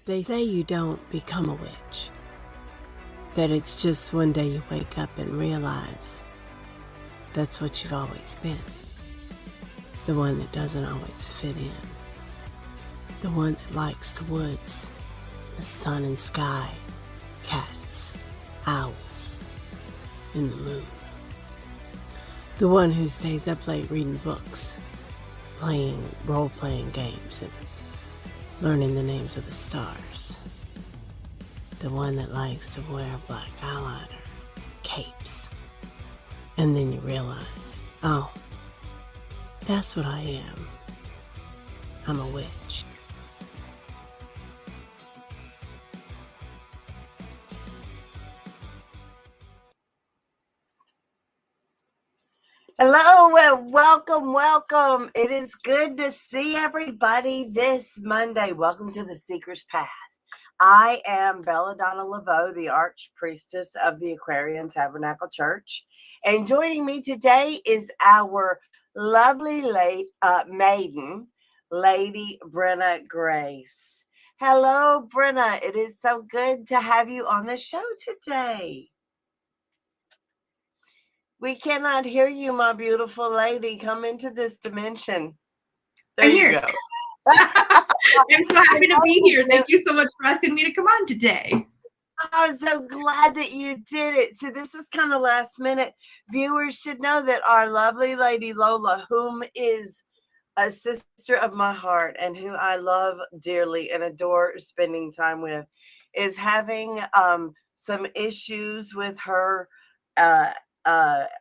They say you don't become a witch. That it's just one day you wake up and realize that's what you've always been. The one that doesn't always fit in. The one that likes the woods, the sun and sky, cats, owls, and the moon. The one who stays up late reading books, playing role-playing games, and learning the names of the stars. The one that likes to wear black eyeliner, capes. And then you realize, oh, that's what I am. I'm a witch. Hello and welcome. It is good to see everybody this Monday. Welcome to the Seeker's Path. I am Belladonna Laveau, the Archpriestess of the Aquarian Tabernacle Church. And joining me today is our lovely maiden, Lady Brenna Grace. Hello, Brenna. It is so good to have you on the show today. We cannot hear you, my beautiful lady. Come into this dimension. There you go. I'm so happy to be here. Thank you so much for asking me to come on today. I'm so glad that you did it. So this was kind of last minute. Viewers should know that our lovely lady Lola, whom is a sister of my heart and who I love dearly and adore spending time with, is having some issues with her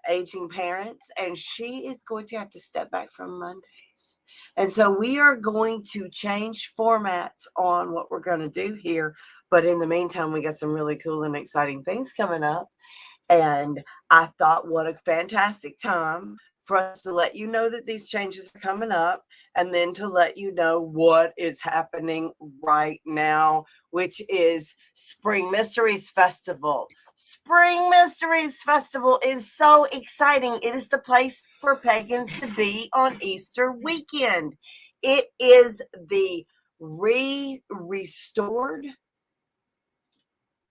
aging parents, and she is going to have to step back from Mondays. And so we are going to change formats on what we're going to do here. But in the meantime, we got some really cool and exciting things coming up. And I thought, what a fantastic time for us to let you know that these changes are coming up, and then to let you know what is happening right now, which is Spring Mysteries Festival. Spring Mysteries Festival is so exciting. It is the place for pagans to be on Easter weekend. It is the restored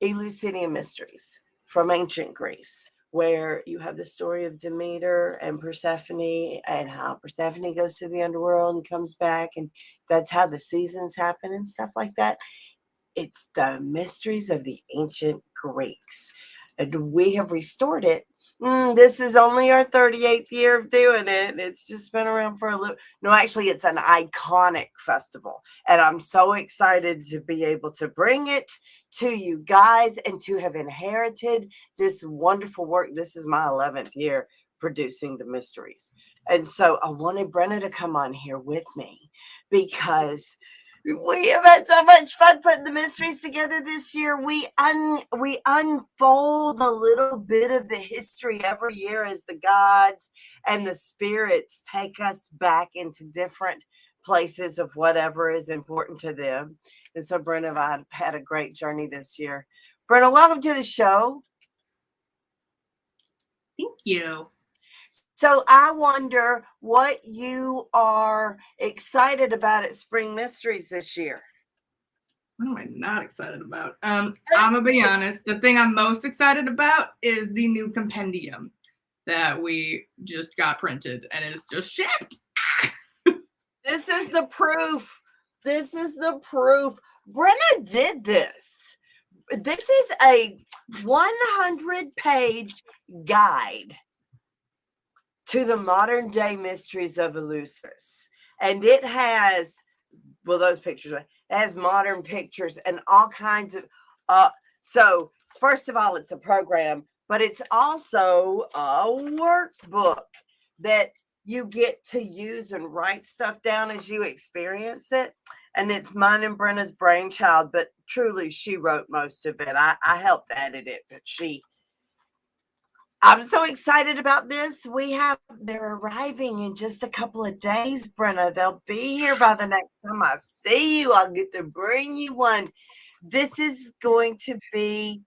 Eleusinian Mysteries from ancient Greece, where you have the story of Demeter and Persephone, and how Persephone goes to the underworld and comes back, and that's how the seasons happen and stuff like that. It's the mysteries of the ancient Greeks, and we have restored it. This is only our 38th year of doing it. It's just been around for a little. No, actually, it's an iconic festival, and I'm so excited to be able to bring it to you guys and to have inherited this wonderful work. This is my 11th year producing the mysteries, and so I wanted Brenna to come on here with me because we have had so much fun putting the mysteries together this year. We unfold a little bit of the history every year as the gods and the spirits take us back into different places of whatever is important to them. And so Brenna and I have had a great journey this year. Brenna, welcome to the show. Thank you. So I wonder what you are excited about at Spring Mysteries this year. What am I not excited about? I'm gonna be honest. The thing I'm most excited about is the new compendium that we just got printed and is just shipped. This is the proof. This is the proof. Brenna did this. This is a 100-page guide to the modern day mysteries of Eleusis. And it has, well, those pictures, it has modern pictures and all kinds of, so first of all, it's a program, but it's also a workbook that you get to use and write stuff down as you experience it. And it's mine and Brenna's brainchild, but truly she wrote most of it. I helped edit it, but I'm so excited about this. They're arriving in just a couple of days, Brenna. They'll be here by the next time I see you. I'll get to bring you one. This is going to be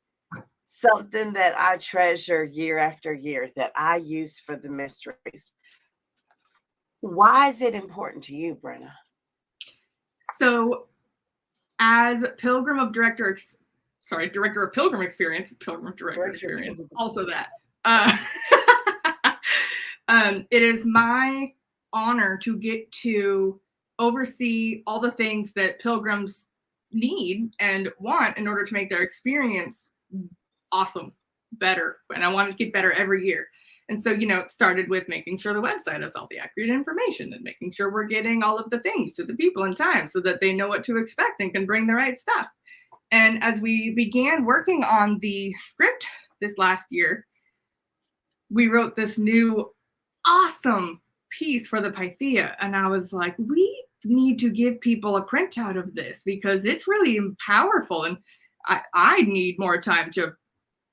something that I treasure year after year, that I use for the mysteries. Why is it important to you, Brenna? So as Director of Pilgrim Experience, Director Experience, also that. It is my honor to get to oversee all the things that pilgrims need and want in order to make their experience awesome, better. And I want it to get better every year. And so, it started with making sure the website has all the accurate information and making sure we're getting all of the things to the people in time so that they know what to expect and can bring the right stuff. And as we began working on the script this last year, we wrote this new awesome piece for the Pythia. And I was like, we need to give people a printout of this because it's really powerful. And I need more time to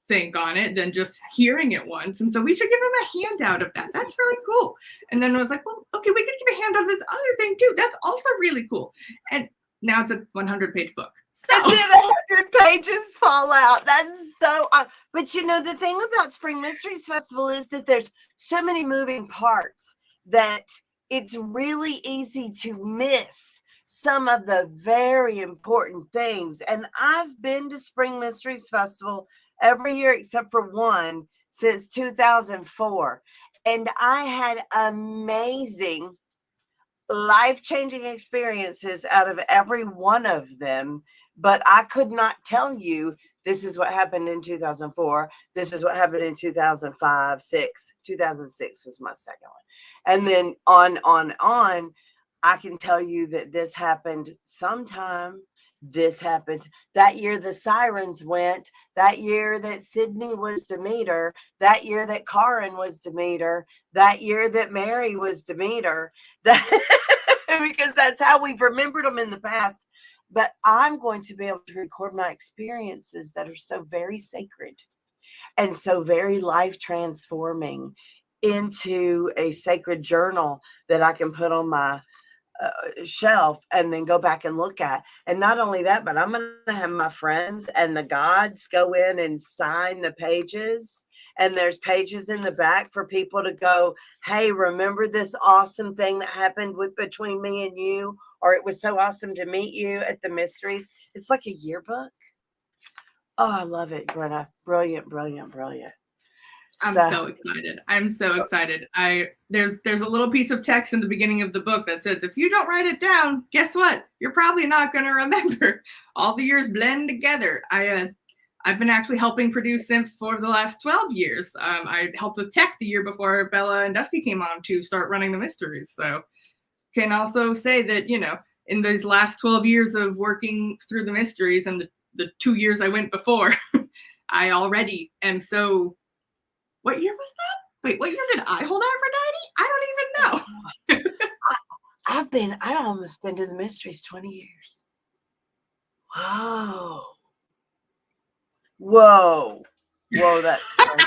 think on it than just hearing it once. And so we should give them a handout of that. That's really cool. And then I was like, well, okay, we could give a handout of this other thing too. That's also really cool. And now it's a 100-page book. So and then 100 pages fall out. That's so. But the thing about Spring Mysteries Festival is that there's so many moving parts that it's really easy to miss some of the very important things. And I've been to Spring Mysteries Festival every year except for one since 2004. And I had amazing, life-changing experiences out of every one of them. But I could not tell you this is what happened in 2004. This is what happened in 2005, 6. 2006 was my second one. And then on. I can tell you that this happened sometime. This happened that year the sirens went, that year that Sydney was Demeter, that year that Karin was Demeter, that year that Mary was Demeter, because that's how we've remembered them in the past. But I'm going to be able to record my experiences that are so very sacred and so very life transforming into a sacred journal that I can put on my shelf and then go back and look at. And not only that, but I'm going to have my friends and the gods go in and sign the pages. And there's pages in the back for people to go, hey, remember this awesome thing that happened between me and you? Or it was so awesome to meet you at the Mysteries. It's like a yearbook. Oh, I love it, Brenna. Brilliant, brilliant, brilliant. I'm so excited. I'm so excited. There's a little piece of text in the beginning of the book that says, if you don't write it down, guess what? You're probably not going to remember. All the years blend together. I've been actually helping produce Symph for the last 12 years. I helped with tech the year before Bella and Dusty came on to start running the Mysteries. So can also say that, in those last 12 years of working through the Mysteries and the 2 years I went before, I already am so... What year was that? Wait, what year did I hold Aphrodite? I don't even know. I almost been to the Mysteries 20 years. Wow. Whoa, that's crazy.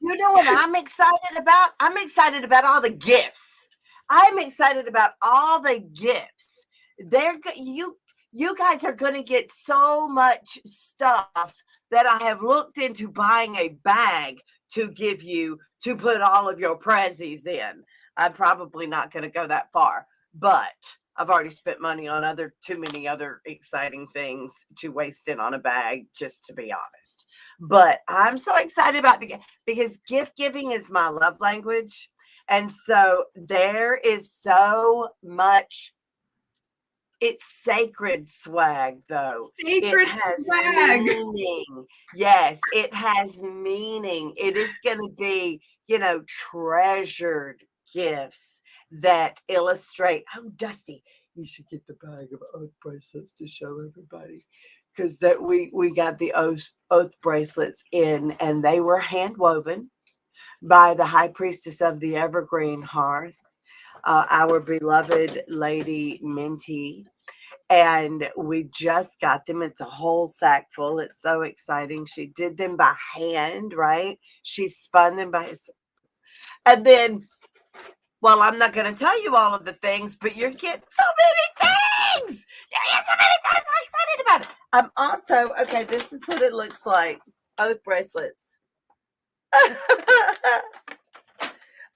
You know what I'm excited about? I'm excited about all the gifts. I'm excited about all the gifts. You guys are going to get so much stuff that I have looked into buying a bag to give you to put all of your prezzies in. I'm probably not going to go that far, but I've already spent money on too many other exciting things to waste it on a bag, just to be honest. But I'm so excited about because gift giving is my love language. And so there is so much. It's sacred swag, though. Sacred it has swag. Meaning. Yes, it has meaning. It is going to be, treasured gifts that illustrate. Oh, Dusty, you should get the bag of oath bracelets to show everybody, because that we got the oath bracelets in, and they were hand woven by the High Priestess of the Evergreen Hearth, our beloved Lady Minty. And we just got them. It's a whole sack full. It's so exciting. She did them by hand, right? She spun them by herself. And then, well, I'm not going to tell you all of the things, but you're getting so many things. You're getting so many things. I'm so excited about it. I'm also, okay, this is what it looks like. Oath bracelets.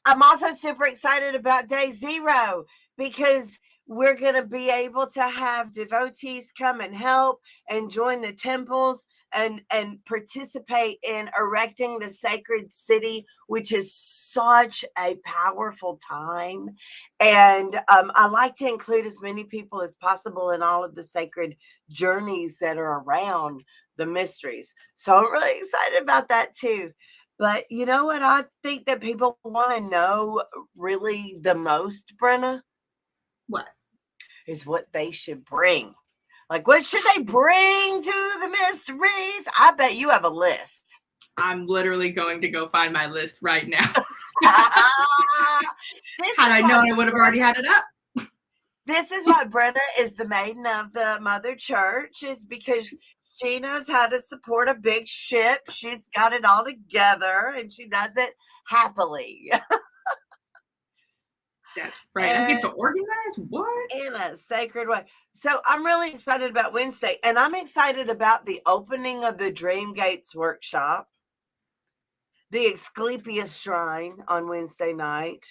I'm also super excited about day 0 because We're going to be able to have devotees come and help and join the temples and participate in erecting the sacred city, which is such a powerful time. And I like to include as many people as possible in all of the sacred journeys that are around the mysteries. So I'm really excited about that too. But you know what I think that people want to know really the most, Brenna? What? Is what they should bring. Like, what should they bring to the mysteries? I bet you have a list. I'm literally going to go find my list right now. This Had is I known, why I would have Brenna- already had it up. This is why Brenda is the maiden of the Mother Church, is because she knows how to support a big ship. She's got it all together, and she does it happily. That's right. I get to organize what? In a sacred way. So I'm really excited about Wednesday, and I'm excited about the opening of the Dream Gates workshop, the Asclepius Shrine on Wednesday night,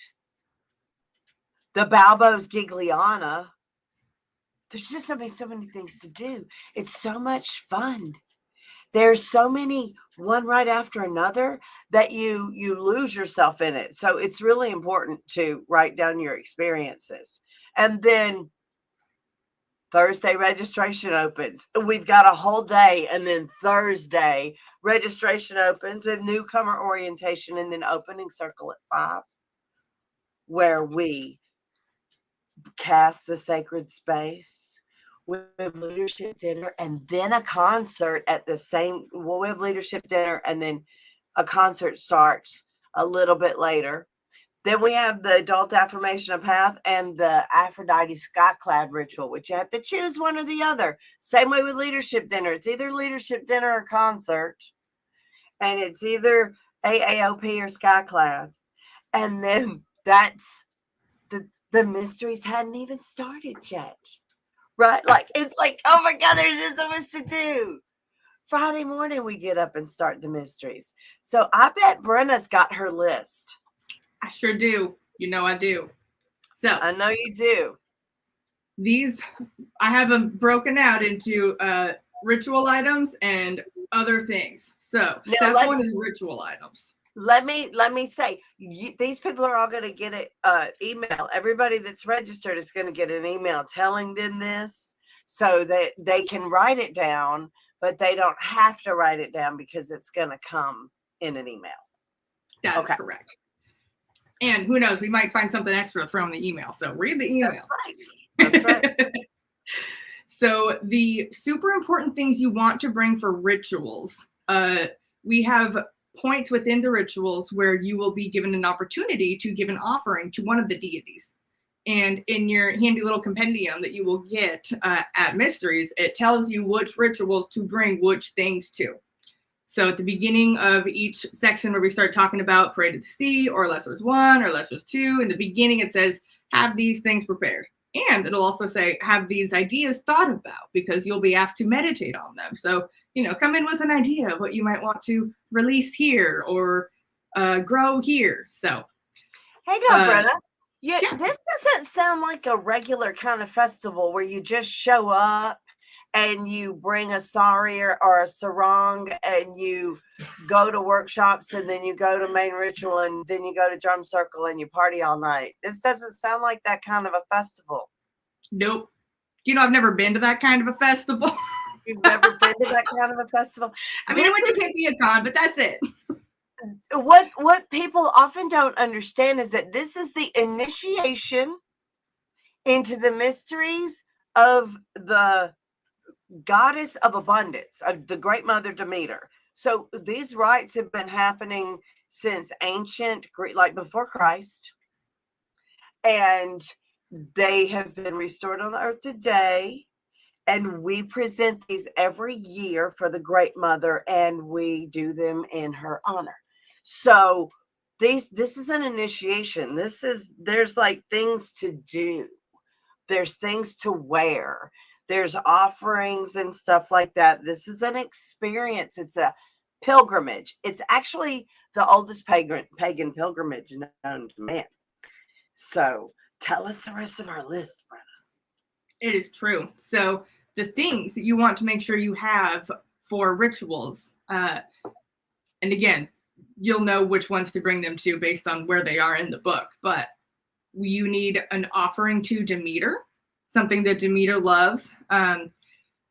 the Balbo's Gigliana. There's just so many things to do. It's so much fun. There's so many, one right after another, that you lose yourself in it. So it's really important to write down your experiences. And then Thursday registration opens. We've got a whole day, and then Thursday registration opens with newcomer orientation, and then opening circle at 5, where we cast the sacred space. We have leadership dinner and then a concert at the same. Well, we have leadership dinner and then a concert starts a little bit later. Then we have the adult affirmation of path and the Aphrodite skyclad ritual, which you have to choose one or the other. Same way with leadership dinner. It's either leadership dinner or concert, and it's either AAOP or skyclad. And then that's the mysteries hadn't even started yet. Right? Like, it's like, oh my God, there's just so much to do. Friday morning, we get up and start the mysteries. So I bet Brenna's got her list. I sure do. You know I do. So I know you do. These, I have them broken out into ritual items and other things. So step 1 is ritual items. Let me say, these people are all going to get an email. Everybody that's registered is going to get an email telling them this, so that they can write it down, but they don't have to write it down because it's going to come in an email. That's correct. And who knows, we might find something extra to throw in the email. So read the email. That's right. So the super important things you want to bring for rituals, we have points within the rituals where you will be given an opportunity to give an offering to one of the deities. And in your handy little compendium that you will get at Mysteries, it tells you which rituals to bring which things to. So at the beginning of each section where we start talking about Parade of the Sea or Lessers 1 or Lessers 2, in the beginning it says, have these things prepared. And it'll also say, have these ideas thought about, because you'll be asked to meditate on them. So, come in with an idea of what you might want to release here or grow here. So, hang on, Brenna. Yeah, this doesn't sound like a regular kind of festival where you just show up and you bring a sari or a sarong and you go to workshops and then you go to main ritual and then you go to drum circle and you party all night. This doesn't sound like that kind of a festival. Nope. I've never been to that kind of a festival. You've never been to that kind of a festival? I mean, I went to Pipiacon, but that's it. What people often don't understand is that this is the initiation into the mysteries of the goddess of abundance, of the great mother Demeter. So these rites have been happening since ancient Greek, like before Christ, and they have been restored on the earth today. And we present these every year for the great mother, and we do them in her honor. So this is an initiation. There's like things to do. There's things to wear. There's offerings and stuff like that. This is an experience. It's a pilgrimage. It's actually the oldest pagan pilgrimage known to man. So tell us the rest of our list, Brenna. It is true. So the things that you want to make sure you have for rituals, and again, you'll know which ones to bring them to based on where they are in the book, but you need an offering to Demeter, something that Demeter loves.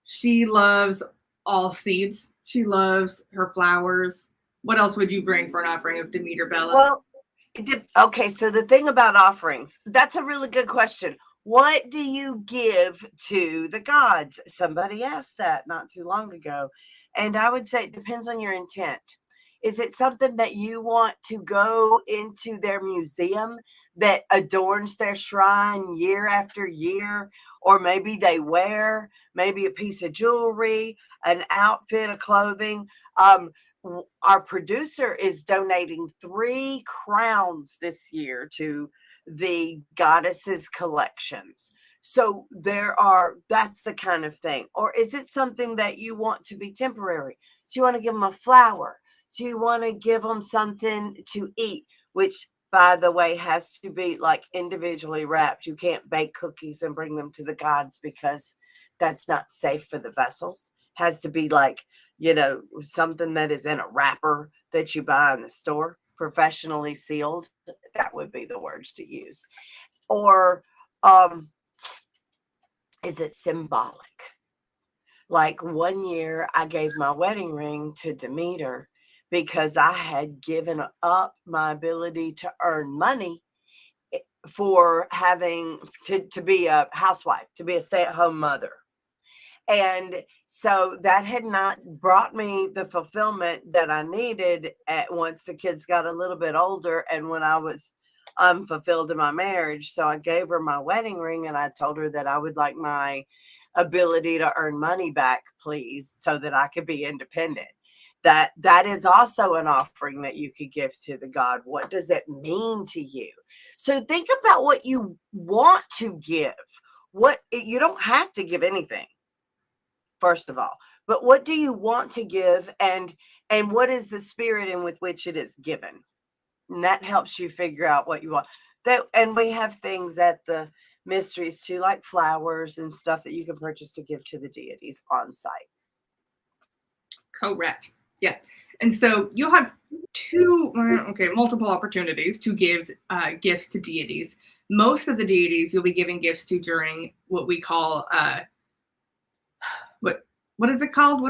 She loves all seeds. She loves her flowers. What else would you bring for an offering of Demeter, Bella? Well, okay, so the thing about offerings, that's a really good question. What do you give to the gods? Somebody asked that not too long ago. And I would say it depends on your intent. Is it something that you want to go into their museum that adorns their shrine year after year? Or maybe they wear maybe a piece of jewelry, an outfit of clothing. Our producer is donating 3 crowns this year to the goddesses collections. So that's the kind of thing. Or is it something that you want to be temporary? Do you want to give them a flower? Do you want to give them something to eat? Which, by the way, has to be like individually wrapped. You can't bake cookies and bring them to the gods because that's not safe for the vessels. Has to be like, something that is in a wrapper that you buy in the store, professionally sealed. That would be the words to use. Or is it symbolic? Like one year I gave my wedding ring to Demeter because I had given up my ability to earn money for having to be a housewife, to be a stay-at-home mother. And so that had not brought me the fulfillment that I needed once the kids got a little bit older and when I was unfulfilled in my marriage. So I gave her my wedding ring and I told her that I would like my ability to earn money back, please, so that I could be independent. That is also an offering that you could give to the God. What does it mean to you? So think about what you want to give. You don't have to give anything, first of all, but what do you want to give, and what is the spirit in with which it is given? And that helps you figure out what you want. And we have things at the mysteries too, like flowers and stuff that you can purchase to give to the deities on site. Correct. Yeah. And so you'll have multiple opportunities to give gifts to deities. Most of the deities you'll be giving gifts to during what we call what is it called?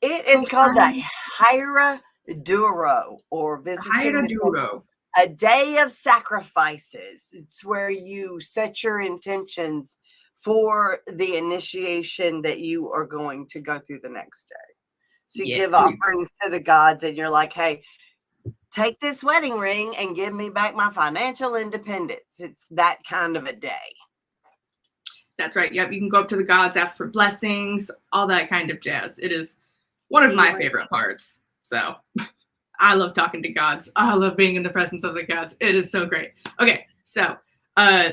It is called the Hira Duro, or visiting a day of sacrifices. It's where you set your intentions for the initiation that you are going to go through the next day. So you give offerings to the gods and you're like, hey, take this wedding ring and give me back my financial independence. It's that kind of a day. That's right. Yep. You can go up to the gods, ask for blessings, all that kind of jazz. It is one of my favorite parts. So I love talking to gods. I love being in the presence of the gods. It is so great. Okay. So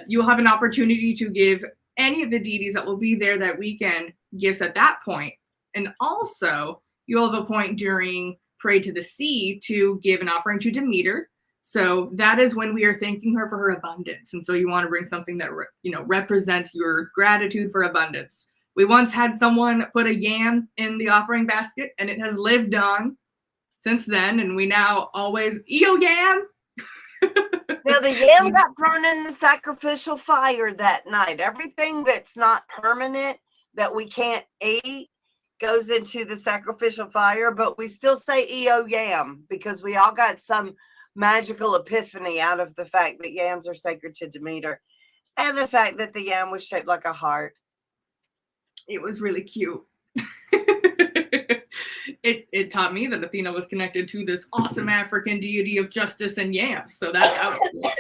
you'll have an opportunity to give any of the deities that will be there that weekend gifts at that point. And also you'll have a point during Pray to the Sea to give an offering to Demeter. So that is when we are thanking her for her abundance. And so you want to bring something that, represents your gratitude for abundance. We once had someone put a yam in the offering basket and it has lived on since then. And we now always, EO yam. Now the yam got thrown in the sacrificial fire that night. Everything that's not permanent that we can't eat goes into the sacrificial fire, but we still say EO yam because we all got some magical epiphany out of the fact that yams are sacred to Demeter and the fact that the yam was shaped like a heart. It was really cute. It taught me that Athena was connected to this awesome African deity of justice and yams. So that was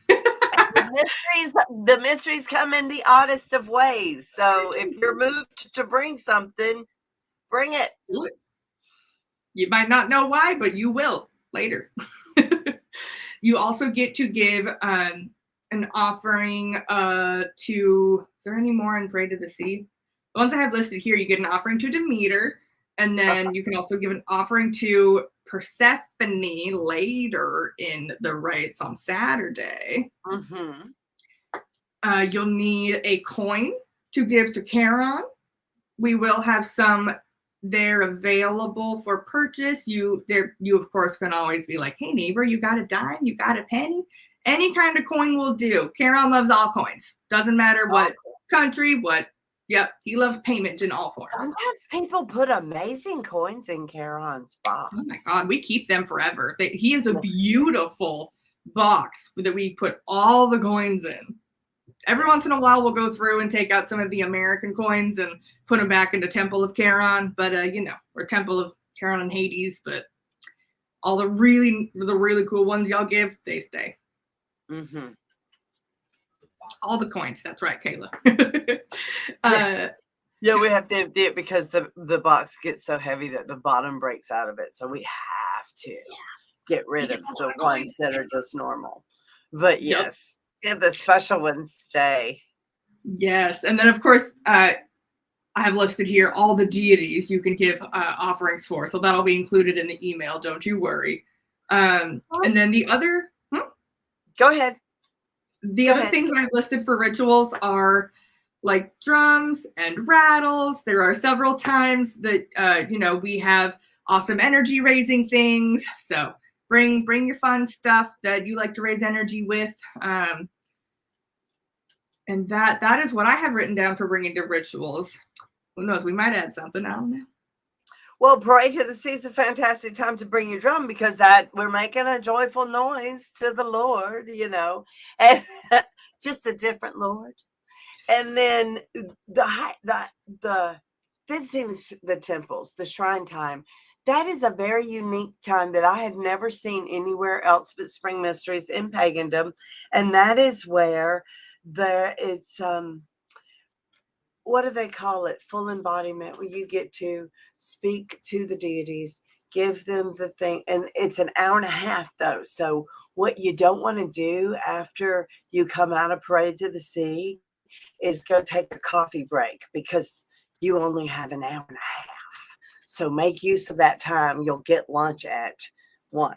cool. The mysteries come in the oddest of ways. So if you're moved to bring something, bring it. You might not know why, but you will later. You also get to give an offering to, is there any more in Pray to the Sea? The ones I have listed here, you get an offering to Demeter, and then you can also give an offering to Persephone later in the rites on Saturday. Mm-hmm. You'll need a coin to give to Charon. We will have some there available for purchase. You of course can always be like, hey neighbor, you got a dime, you got a penny? Any kind of coin will do. Charon loves all coins. Doesn't matter what country, yep, he loves payment in all forms. Sometimes people put amazing coins in Charon's box. Oh my God, we keep them forever. He is a beautiful box that we put all the coins in. Every once in a while, we'll go through and take out some of the American coins and put them back into Temple of Charon. But, or Temple of Charon and Hades. But all the really cool ones y'all give, they stay. Mm-hmm. All the coins. That's right, Kayla. Yeah, we have to empty it because the box gets so heavy that the bottom breaks out of it. So we have to get rid of the ones that are just normal. But yes. Yep. The special ones stay. Yes. And then, of course, I have listed here all the deities you can give offerings for. So that'll be included in the email. Don't you worry. And then the other... Go ahead. The other things I've listed for rituals are like drums and rattles. There are several times that, we have awesome energy raising things. So bring your fun stuff that you like to raise energy with. And that is what I have written down for bringing to rituals. Who knows? We might add something. I don't know. Well, Parade to the Sea is a fantastic time to bring your drum because we're making a joyful noise to the Lord, and just a different Lord. And then the visiting the temples, the shrine time, that is a very unique time that I have never seen anywhere else but Spring Mysteries in Pagandom, and that is where it's what do they call it? Full embodiment, where you get to speak to the deities, give them the thing. And it's an hour and a half, though. So what you don't want to do after you come out of Parade to the Sea is go take a coffee break because you only have an hour and a half. So make use of that time. You'll get lunch at 1.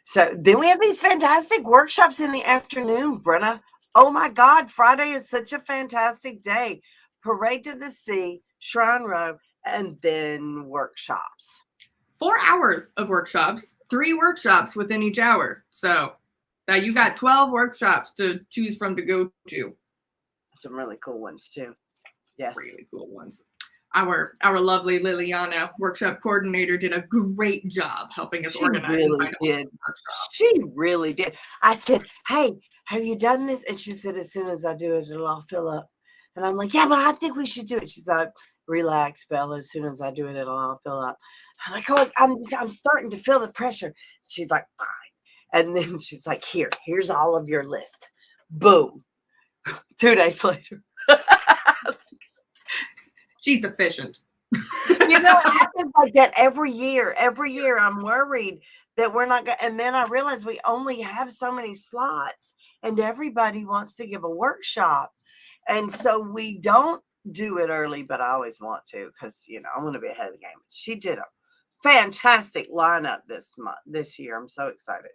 So then we have these fantastic workshops in the afternoon, Brenna. Oh my God, Friday is such a fantastic day. Parade to the Sea, Shrine Row, and then workshops. 4 hours of workshops, 3 workshops within each hour. So you got 12 workshops to choose from to go to. Some really cool ones too. Yes. Really cool ones. Our lovely Liliana, workshop coordinator, did a great job helping us organize. Really did. She really did. I said, hey, have you done this? And she said, as soon as I do it, it'll all fill up. And I'm like, yeah, but I think we should do it. She's like, relax, Bella. As soon as I do it, it'll all fill up. I'm like, oh, I'm starting to feel the pressure. She's like, fine. And then she's like, here's all of your list. Boom. 2 days later. She's efficient. It happens like that every year. Every year I'm worried that we're not going to, and then I realize we only have so many slots and everybody wants to give a workshop. And so we don't do it early, but I always want to because, I want to be ahead of the game. She did a fantastic lineup this year. I'm so excited.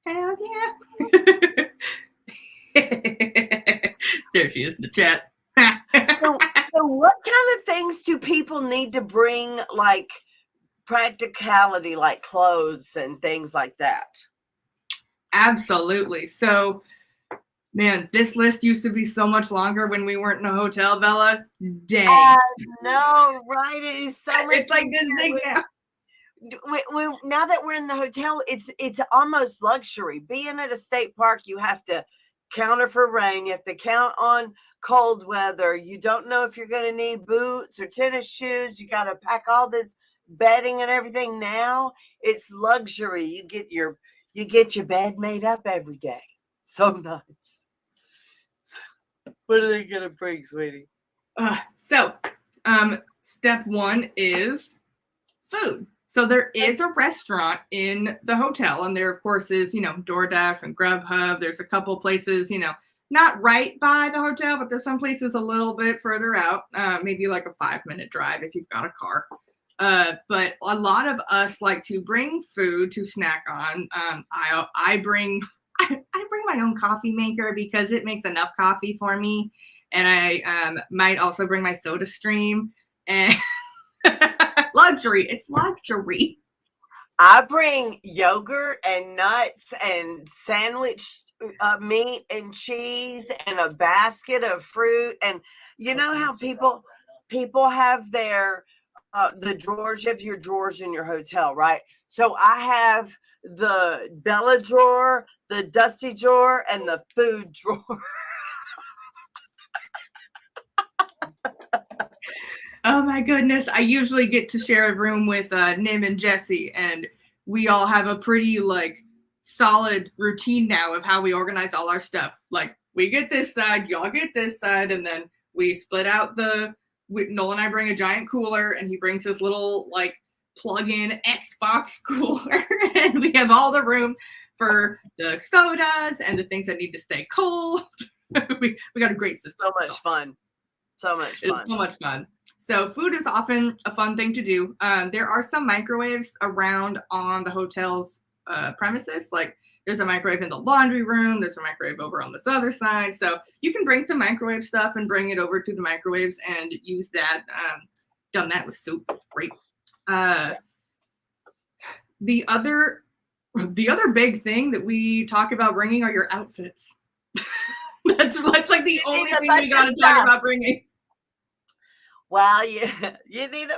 Hell yeah. There she is in the chat. So what kind of things do people need to bring, like practicality, like clothes and things like that? Absolutely. So, man, this list used to be so much longer when we weren't in a hotel, Bella. Dang. No, right? It is so much. It's like this thing now. Now that we're in the hotel, it's almost luxury. Being at a state park, you have to counter for rain. You have to count on cold weather. You don't know if you're going to need boots or tennis shoes. You got to pack all this bedding and everything. Now it's luxury. You get your bed made up every day. So nice. What are they going to bring, sweetie? Step 1 is food. So there is a restaurant in the hotel, and there, of course, is, DoorDash and Grubhub. There's a couple places, not right by the hotel, but there's some places a little bit further out, maybe like a 5-minute drive if you've got a car. But a lot of us like to bring food to snack on. I bring I bring my own coffee maker because it makes enough coffee for me. And I might also bring my soda stream and luxury. It's luxury. I bring yogurt and nuts and sandwich meat and cheese and a basket of fruit. And you know how people have their the drawers. You have your drawers in your hotel, right? So I have the Bella drawer, the Dusty drawer, and the food drawer. Oh my goodness. I usually get to share a room with Nim and Jesse, and we all have a pretty like solid routine now of how we organize all our stuff. Like we get this side, y'all get this side, and then we split out Noel and I bring a giant cooler, and he brings his little like plug-in Xbox cooler, and we have all the room for the sodas and the things that need to stay cold. we got a great system. So much fun. So much fun. It's so much fun. So food is often a fun thing to do. There are some microwaves around on the hotel's premises. Like there's a microwave in the laundry room. There's a microwave over on this other side. So you can bring some microwave stuff and bring it over to the microwaves and use that. Done that with soup. It's great. The other big thing that we talk about bringing are your outfits. that's like the only thing we got to talk about bringing. Well, you need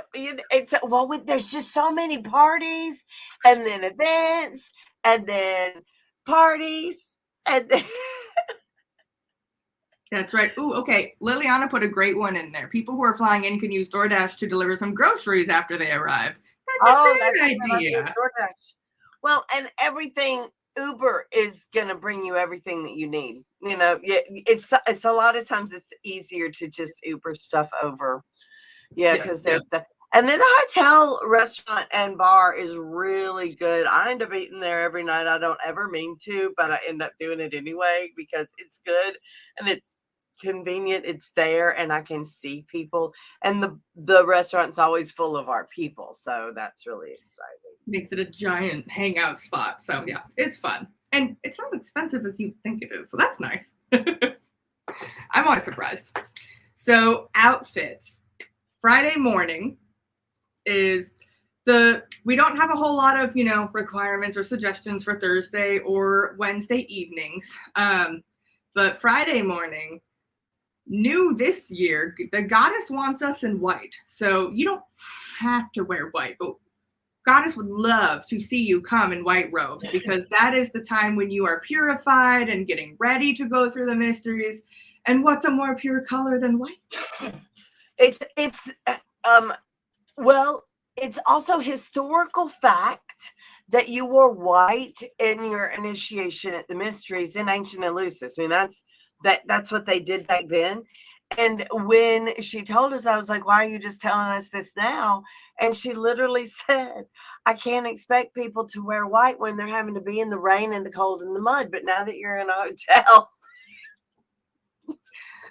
there's just so many parties and then events and then parties and then That's right. Ooh, okay. Liliana put a great one in there. People who are flying in can use DoorDash to deliver some groceries after they arrive. That's a great idea. Well, and everything Uber is going to bring you everything that you need. You know, it's a lot of times it's easier to just Uber stuff over. Yeah, because there's the and then the hotel, restaurant, and bar is really good. I end up eating there every night. I don't ever mean to, but I end up doing it anyway because it's good and it's convenient. It's there and I can see people. And the restaurant's always full of our people. So that's really exciting. Makes it a giant hangout spot. So yeah, it's fun. And it's not expensive as you think it is. So that's nice. I'm always surprised. So outfits. Friday morning is we don't have a whole lot of, requirements or suggestions for Thursday or Wednesday evenings. But Friday morning, new this year, the goddess wants us in white. So you don't have to wear white, but goddess would love to see you come in white robes because that is the time when you are purified and getting ready to go through the mysteries. And what's a more pure color than white? It's also historical fact that you wore white in your initiation at the mysteries in Ancient Eleusis. I mean, that's what they did back then. And when she told us, I was like, why are you just telling us this now? And she literally said, I can't expect people to wear white when they're having to be in the rain and the cold and the mud. But now that you're in a hotel.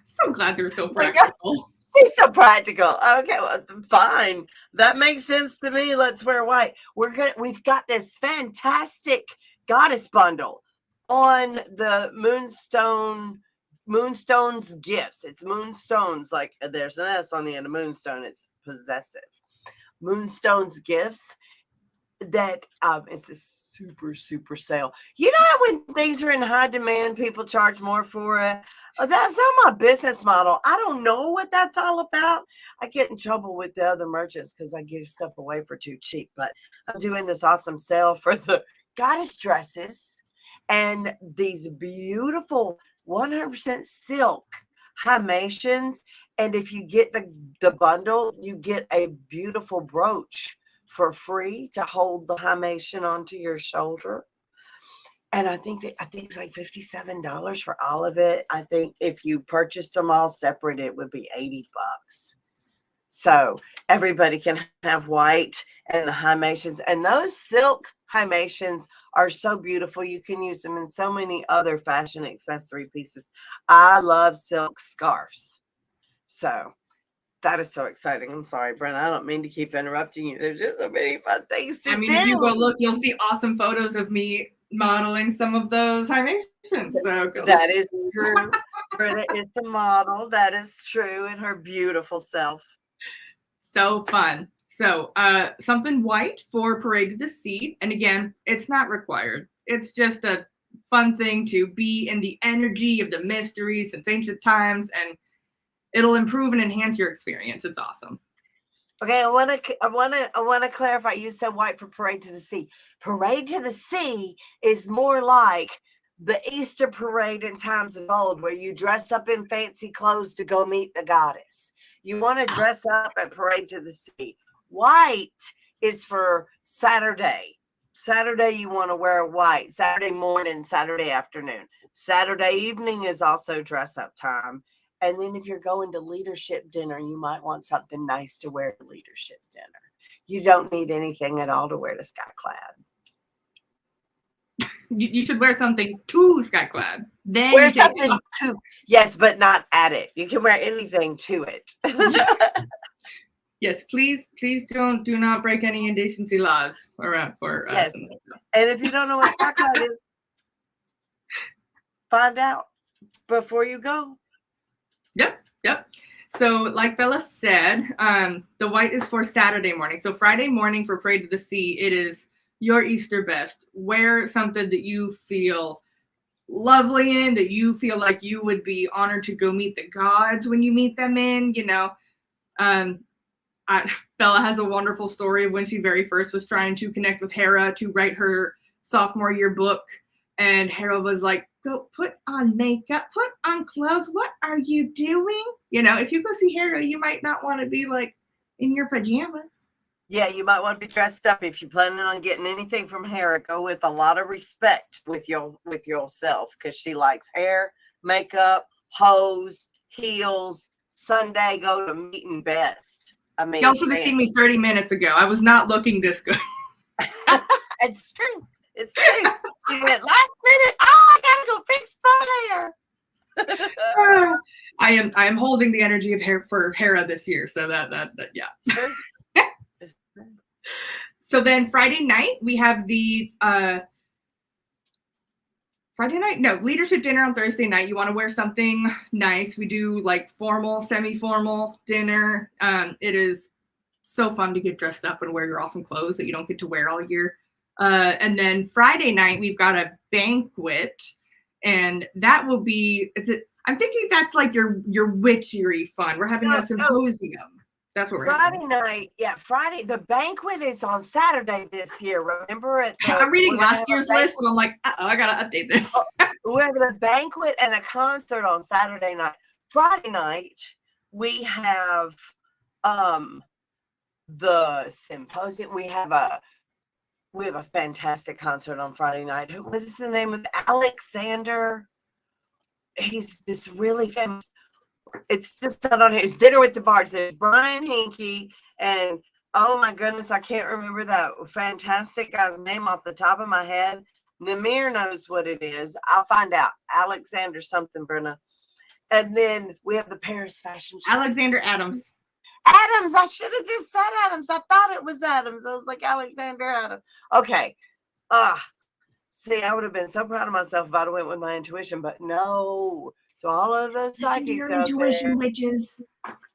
So glad they're so practical. She's so practical. Okay, well, fine. That makes sense to me. Let's wear white. We've got this fantastic goddess bundle on the Moonstone's gifts. It's Moonstones, like there's an S on the end of Moonstone. It's possessive. Moonstone's gifts. That it's a super, super sale. You know how when things are in high demand, people charge more for it? That's not my business model. I don't know what that's all about. I get in trouble with the other merchants because I give stuff away for too cheap. But I'm doing this awesome sale for the goddess dresses and these beautiful 100% silk Himations. And if you get the bundle, you get a beautiful brooch for free to hold the Himation onto your shoulder. And I think it's like $57 for all of it. I think if you purchased them all separate, it would be $80. So everybody can have white and the Himations. And those silk Himations are so beautiful. You can use them in so many other fashion accessory pieces. I love silk scarves. So that is so exciting. I'm sorry, Brent. I don't mean to keep interrupting you. There's just so many fun things to do. If you go look, you'll see awesome photos of me modeling some of those Himations. So go. That is true. Brenda is the model. That is true in her beautiful self. So fun. So something white for Parade to the Sea. And again, it's not required. It's just a fun thing to be in the energy of the mystery since ancient times, and it'll improve and enhance your experience. It's awesome. Okay, I want to clarify. You said white for Parade to the Sea. Parade to the Sea is more like the Easter parade in times of old, where you dress up in fancy clothes to go meet the goddess. You want to dress up at Parade to the Sea. White is for Saturday. Saturday, you want to wear white. Saturday morning, Saturday afternoon. Saturday evening is also dress up time. And then if you're going to leadership dinner, you might want something nice to wear to leadership dinner. You don't need anything at all to wear to Skyclad. You should wear something to Skyclad. Then wear something to, yes, but not at it. You can wear anything to it. Yes, please do not break any indecency laws around for us. Yes. And if you don't know what Skyclad is, find out before you go. Yep. So like Bella said, the white is for Saturday morning. So Friday morning for Parade to the Sea, it is your Easter best. Wear something that you feel lovely in, that you feel like you would be honored to go meet the gods when you meet them in, you know. Bella has a wonderful story of when she very first was trying to connect with Hera to write her sophomore year book. And Hera was like, go put on makeup, put on clothes. What are you doing? You know, if you go see Hera, you might not want to be like in your pajamas. Yeah, you might want to be dressed up. If you're planning on getting anything from Hera, go with a lot of respect with yourself, because she likes hair, makeup, hose, heels. Sunday, go to meeting best. I mean, y'all should have seen me 30 minutes ago. I was not looking this good. It's true. It's true. She went last minute. Oh, I gotta go fix my hair. I am holding the energy of hair for Hera this year, so that yeah. It's true. So then Friday night we have the leadership dinner on Thursday night. You want to wear something nice. We do like formal, semi-formal dinner. It is so fun to get dressed up and wear your awesome clothes that you don't get to wear all year. And then Friday night we've got a banquet, and that will be. I'm thinking that's like your witchery fun. We're having a symposium. That's what we're Friday having. night. Yeah, Friday. The banquet is on Saturday this year. Remember it? I'm reading last year's list, so I'm like, I gotta update this. We're having a banquet and a concert on Saturday night. Friday night we have the symposium. We have a fantastic concert on Friday night. What is the name of Alexander? He's this really famous. It's just not on here. It's Dinner with the Bards. There's Brian Hinkie, and oh my goodness, I can't remember that fantastic guy's name off the top of my head. Namir knows what it is. I'll find out. Alexander something, Brenna. And then we have the Paris Fashion Show. Alexander Adams. Adams. I should have just said Adams. I thought it was Adams. I was like, Alexander Adams. Okay. See, I would have been so proud of myself if I'd have went with my intuition, but no. So all of those psychics out there, witches.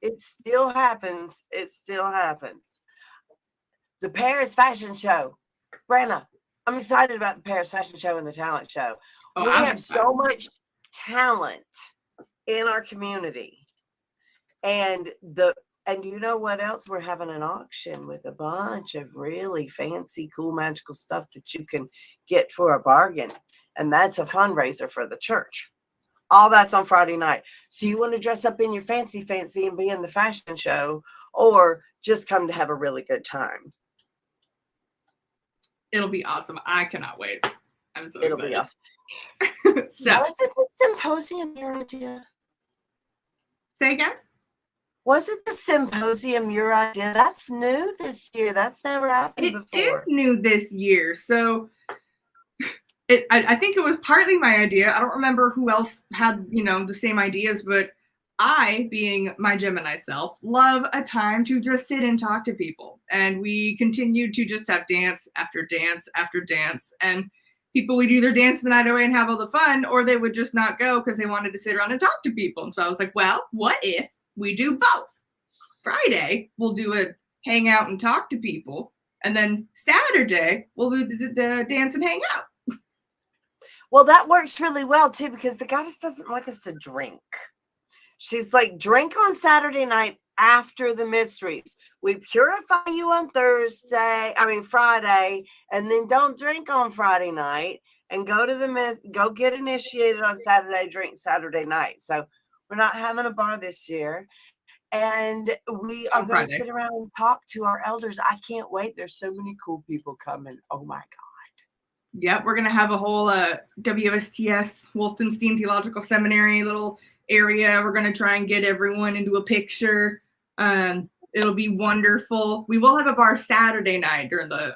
it still happens. It still happens. The Paris Fashion Show. Brenna, I'm excited about the Paris Fashion Show and the talent show. We have so much talent in our community. And you know what else? We're having an auction with a bunch of really fancy, cool, magical stuff that you can get for a bargain. And that's a fundraiser for the church. All that's on Friday night. So you want to dress up in your fancy and be in the fashion show, or just come to have a really good time. It'll be awesome. I cannot wait. I'm so It'll excited. be awesome. So, was it the symposium your idea? Say again? Was it the symposium your idea? That's new this year. That's never happened before. It is new this year. So I think it was partly my idea. I don't remember who else had, the same ideas, but I, being my Gemini self, love a time to just sit and talk to people. And we continued to just have dance after dance after dance. And people would either dance the night away and have all the fun, or they would just not go because they wanted to sit around and talk to people. And so I was like, well, what if we do both? Friday, we'll do a hang out and talk to people. And then Saturday, we'll do the dance and hang out. Well, that works really well, too, because the goddess doesn't like us to drink. She's like, drink on Saturday night after the mysteries. We purify you on Friday, and then don't drink on Friday night and go get initiated on Saturday, drink Saturday night. So we're not having a bar this year. And we are going to sit around and talk to our elders. I can't wait. There's so many cool people coming. Oh, my God. Yep, we're going to have a whole WSTS, Wolstenstein Theological Seminary little area. We're going to try and get everyone into a picture. It'll be wonderful. We will have a bar Saturday night during the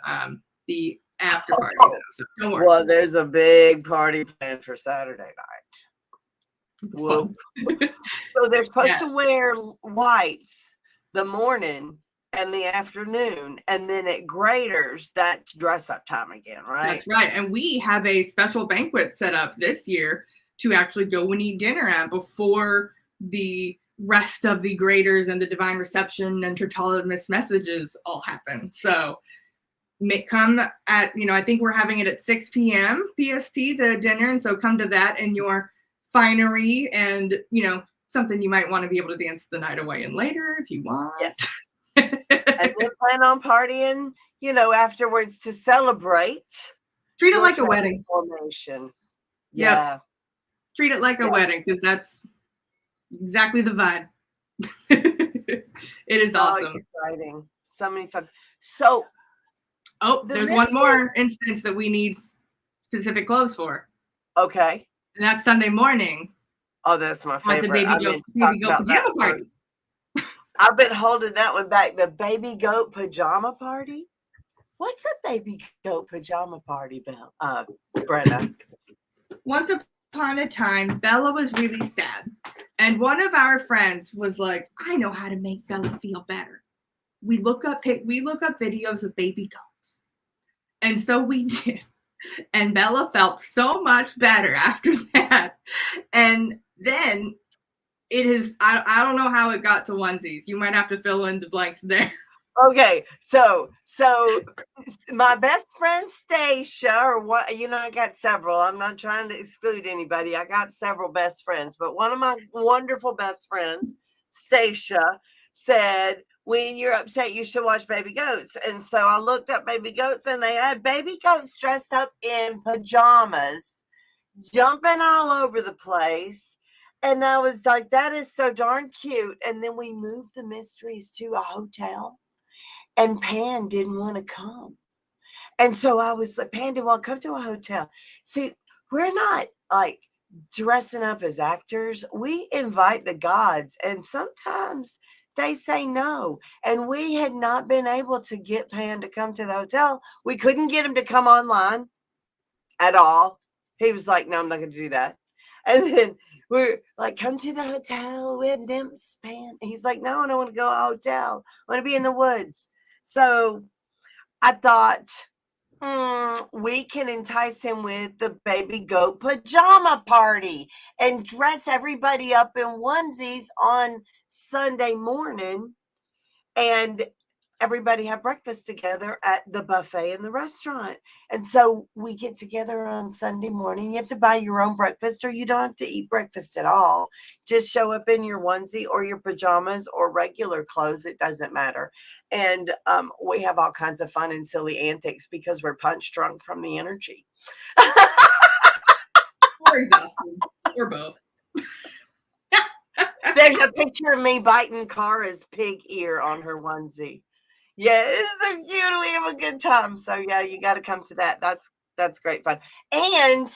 after party. So don't worry. Well, there's a big party planned for Saturday night. Whoa. So they're supposed to wear whites the morning and the afternoon, and then at Graders, that's dress up time again, right? That's right. And we have a special banquet set up this year to actually go and eat dinner at before the rest of the Graders and the Divine Reception and Tertullimus messages all happen. So come at, I think we're having it at 6 p.m. PST, the dinner. And so come to that in your finery and, something you might want to be able to dance the night away in later if you want. Yes. And then plan on partying, afterwards to celebrate. Treat it like a wedding. Formation. Yeah. Yep. Treat it like a wedding, because that's exactly the vibe. It is awesome. Exciting. So many fun. So, there's one more instance that we need specific clothes for. Okay. And that's Sunday morning. Oh, that's my favorite. At the baby goat pajama party. I've been holding that one back. The baby goat pajama party. What's a baby goat pajama party, Brenna? Once upon a time, Bella was really sad. And one of our friends was like, I know how to make Bella feel better. We look up videos of baby goats. And so we did. And Bella felt so much better after that. And then it is, I don't know how it got to onesies. You might have to fill in the blanks there. Okay, so my best friend Stacia, or what, I got several. I'm not trying to exclude anybody. I got several best friends, but one of my wonderful best friends, Stacia, said, when you're upset, you should watch Baby Goats. And so I looked up Baby Goats, and they had baby goats dressed up in pajamas, jumping all over the place. And I was like, that is so darn cute. And then we moved the mysteries to a hotel. And Pan didn't want to come. And so I was like, Pan didn't want to come to a hotel. See, we're not like dressing up as actors. We invite the gods. And sometimes they say no. And we had not been able to get Pan to come to the hotel. We couldn't get him to come online at all. He was like, no, I'm not going to do that. And then we're like, come to the hotel with nymphs, Pan. And he's like, no, I don't want to go to a hotel. I want to be in the woods. So I thought, we can entice him with the baby goat pajama party and dress everybody up in onesies on Sunday morning, and everybody have breakfast together at the buffet in the restaurant. And so we get together on Sunday morning. You have to buy your own breakfast, or you don't have to eat breakfast at all. Just show up in your onesie or your pajamas or regular clothes. It doesn't matter. And we have all kinds of fun and silly antics because we're punch drunk from the energy. Or exhausted. Or both. There's a picture of me biting Kara's pig ear on her onesie. Yeah, it's so cute. We have a good time. So yeah, you got to come to that. That's great fun. And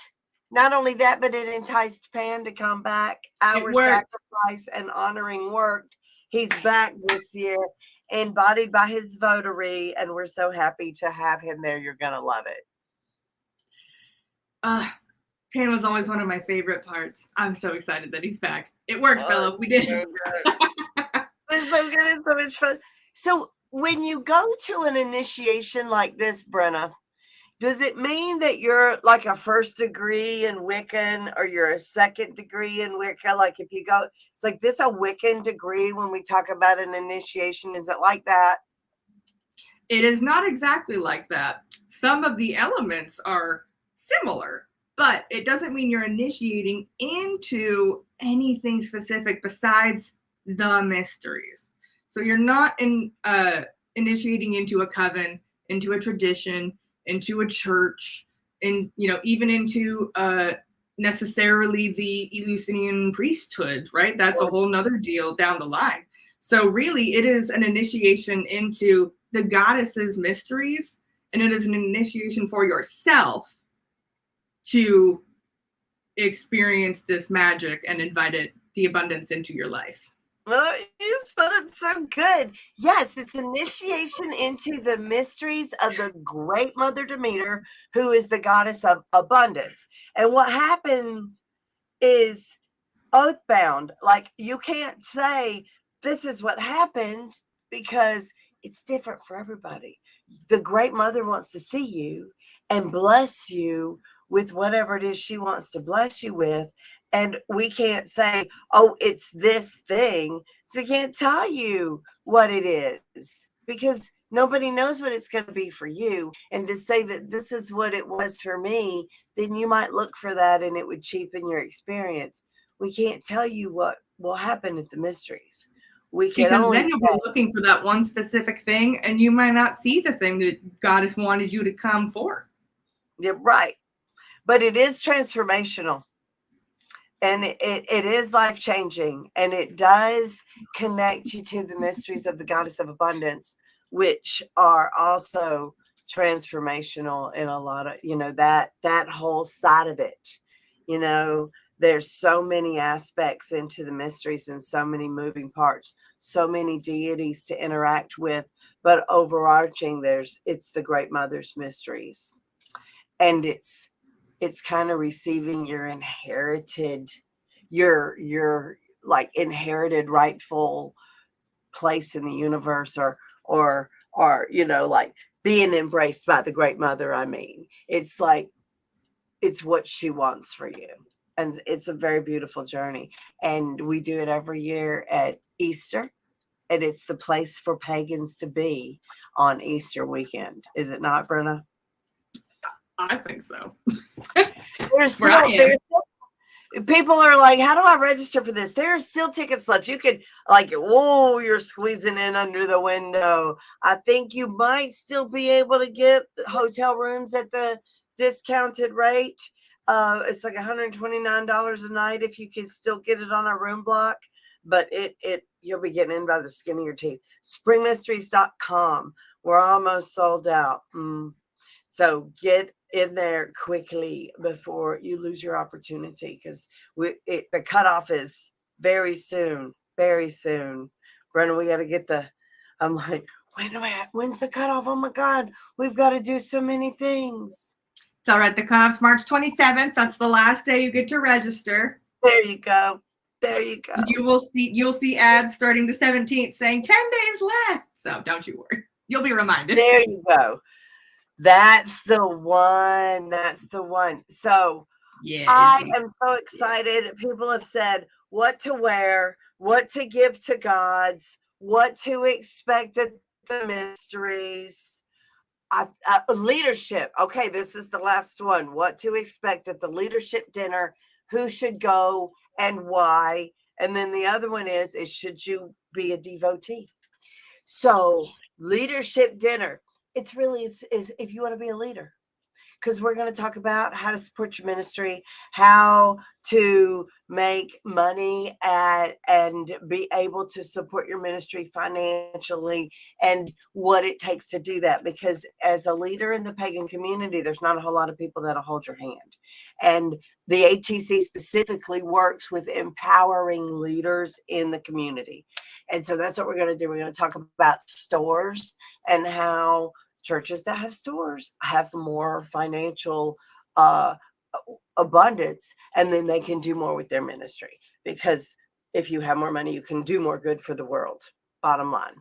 not only that, but it enticed Pan to come back. Our sacrifice and honoring worked. He's back this year, embodied by his votary, and we're so happy to have him there. You're gonna love it. Pan was always one of my favorite parts. I'm so excited that he's back. It worked, Bella. We did. So good. It's so good. It's so much fun. So when you go to an initiation like this, Brenna, Does it mean that you're like a first degree in Wiccan or you're a second degree in Wicca? Like if you go, it's like this a Wiccan degree when we talk about an initiation? Is it like that? It is not exactly like that. Some of the elements are similar, but it doesn't mean you're initiating into anything specific besides the mysteries. So you're not initiating into a coven, into a tradition, into a church, even into necessarily the Eleusinian priesthood, right? That's a whole nother deal down the line. So really, it is an initiation into the goddess's mysteries, and it is an initiation for yourself to experience this magic and invite the abundance into your life. Oh, you said it so good. Yes, it's initiation into the mysteries of the great Mother Demeter, who is the goddess of abundance. And what happened is oath-bound. Like you can't say this is what happened because it's different for everybody. The great mother wants to see you and bless you with whatever it is she wants to bless you with. And we can't say, oh, it's this thing. So we can't tell you what it is because nobody knows what it's going to be for you. And to say that this is what it was for me, then you might look for that and it would cheapen your experience. We can't tell you what will happen at the mysteries. We can because only then you'll be looking for that one specific thing and you might not see the thing that Goddess wanted you to come for. Yeah, right. But it is transformational. And it is life-changing. And it does connect you to the mysteries of the Goddess of Abundance, which are also transformational in a lot of, that whole side of it. There's so many aspects into the mysteries and so many moving parts, so many deities to interact with, but overarching it's the Great Mother's mysteries. And it's kind of receiving your inherited rightful place in the universe or like being embraced by the Great Mother. I mean, it's like, it's what she wants for you. And it's a very beautiful journey. And we do it every year at Easter. And it's the place for pagans to be on Easter weekend. Is it not, Brenna? I think so. People are like, how do I register for this? There's still tickets left. You could you're squeezing in under the window. I think you might still be able to get hotel rooms at the discounted rate. It's like $129 a night if you can still get it on a room block, but you'll be getting in by the skin of your teeth. Springmysteries.com. We're almost sold out. So get in there quickly before you lose your opportunity, because the cutoff is very soon. Brenna, we got to get I'm like, when's the cutoff? Oh my God, we've got to do so many things. It's all right. The cutoff's March 27th. That's the last day you get to register. There you go. You'll see ads starting the 17th saying 10 days left. So don't you worry. You'll be reminded. There you go. That's the one. So yeah, I am so excited. People have said what to wear, what to give to gods, what to expect at the mysteries. Leadership. Okay, this is the last one. What to expect at the leadership dinner, who should go and why. And then the other one is should you be a devotee? So leadership dinner. It's if you want to be a leader, because we're going to talk about how to support your ministry, how to make money and be able to support your ministry financially, and what it takes to do that. Because as a leader in the pagan community, there's not a whole lot of people that'll hold your hand. And the ATC specifically works with empowering leaders in the community. And so that's what we're going to do. We're going to talk about stores and how churches that have stores have more financial abundance, and then they can do more with their ministry, because if you have more money, you can do more good for the world, bottom line.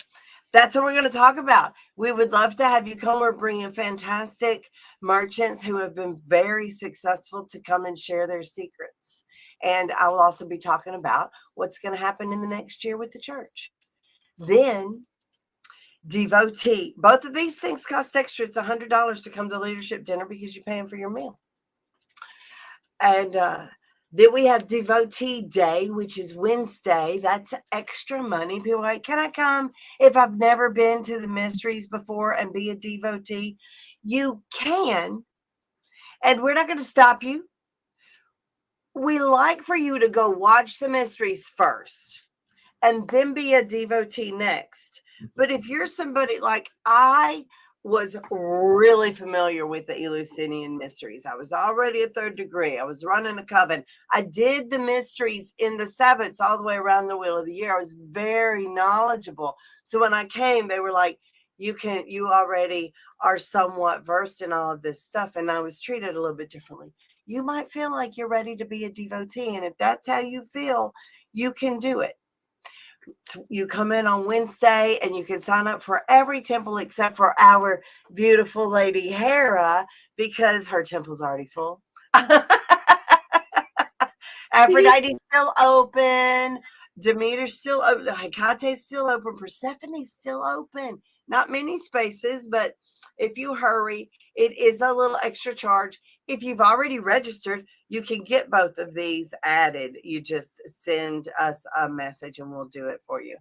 That's what we're going to talk about. We would love to have you come. We're bringing fantastic merchants who have been very successful to come and share their secrets. And I will also be talking about what's going to happen in the next year with the church. Then devotee. Both of these things cost extra. It's $100 to come to leadership dinner because you're paying for your meal. And then we have devotee day, which is Wednesday. That's extra money. People are like, can I come if I've never been to the mysteries before and be a devotee? You can. And we're not going to stop you. We like for you to go watch the mysteries first and then be a devotee next. But if you're somebody like I was really familiar with the Eleusinian mysteries. I was already a third degree. I was running a coven. I did the mysteries in the Sabbats all the way around the wheel of the year. I was very knowledgeable. So when I came, they were like, you already are somewhat versed in all of this stuff. And I was treated a little bit differently. You might feel like you're ready to be a devotee. And if that's how you feel, you can do it. You come in on Wednesday and you can sign up for every temple except for our beautiful lady Hera because her temple's already full. Aphrodite's still open. Demeter's still open. Hecate's still open. Persephone's still open. Not many spaces, but if you hurry, it is a little extra charge. If you've already registered, you can get both of these added. You just send us a message and we'll do it for you.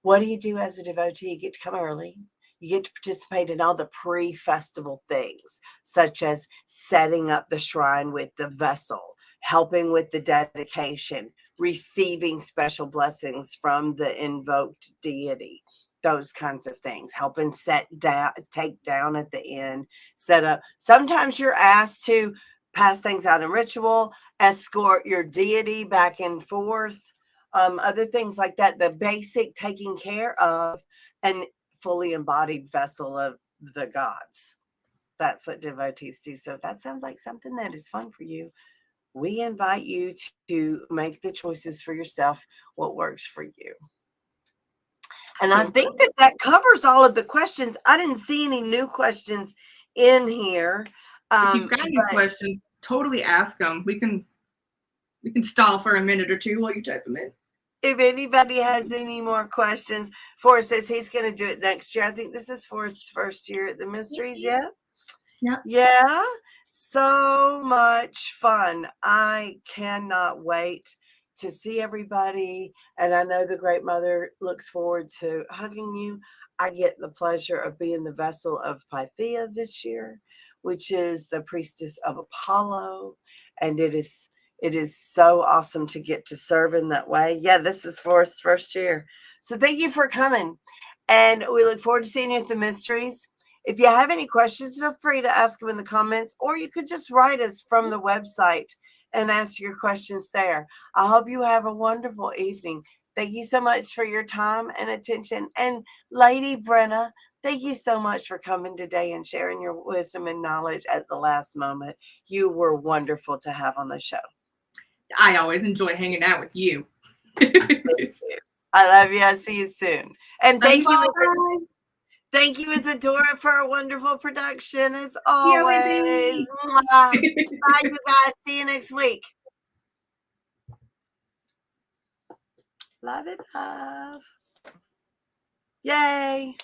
What do you do as a devotee? You get to come early. You get to participate in all the pre-festival things, such as setting up the shrine with the vessel, helping with the dedication, receiving special blessings from the invoked deity. Those kinds of things, helping take down at the end, set up. Sometimes you're asked to pass things out in ritual, escort your deity back and forth, other things like that. The basic taking care of an fully embodied vessel of the gods. That's what devotees do. So if that sounds like something that is fun for you, we invite you to make the choices for yourself, what works for you. And I think that covers all of the questions. I didn't see any new questions in here. If you've got any questions, totally ask them. We can stall for a minute or two while you type them in. If anybody has any more questions, Forrest says he's going to do it next year. I think this is Forrest's first year at the mysteries. Yeah. Yeah. So much fun. I cannot wait to see everybody. And I know the Great Mother looks forward to hugging you. I get the pleasure of being the vessel of Pythia this year, which is the priestess of Apollo. And it is so awesome to get to serve in that way. Yeah, this is Forrest's first year. So thank you for coming. And we look forward to seeing you at the mysteries. If you have any questions, feel free to ask them in the comments, or you could just write us from the website and ask your questions there. I hope you have a wonderful evening. Thank you so much for your time and attention. And Lady Brenna, thank you so much for coming today and sharing your wisdom and knowledge at the last moment. You were wonderful to have on the show. I always enjoy hanging out with you. Thank you. I love you. I'll see you soon. And thank you. Thank you, Isadora, for a wonderful production as always. Bye, you guys. See you next week. Love it, love. Yay.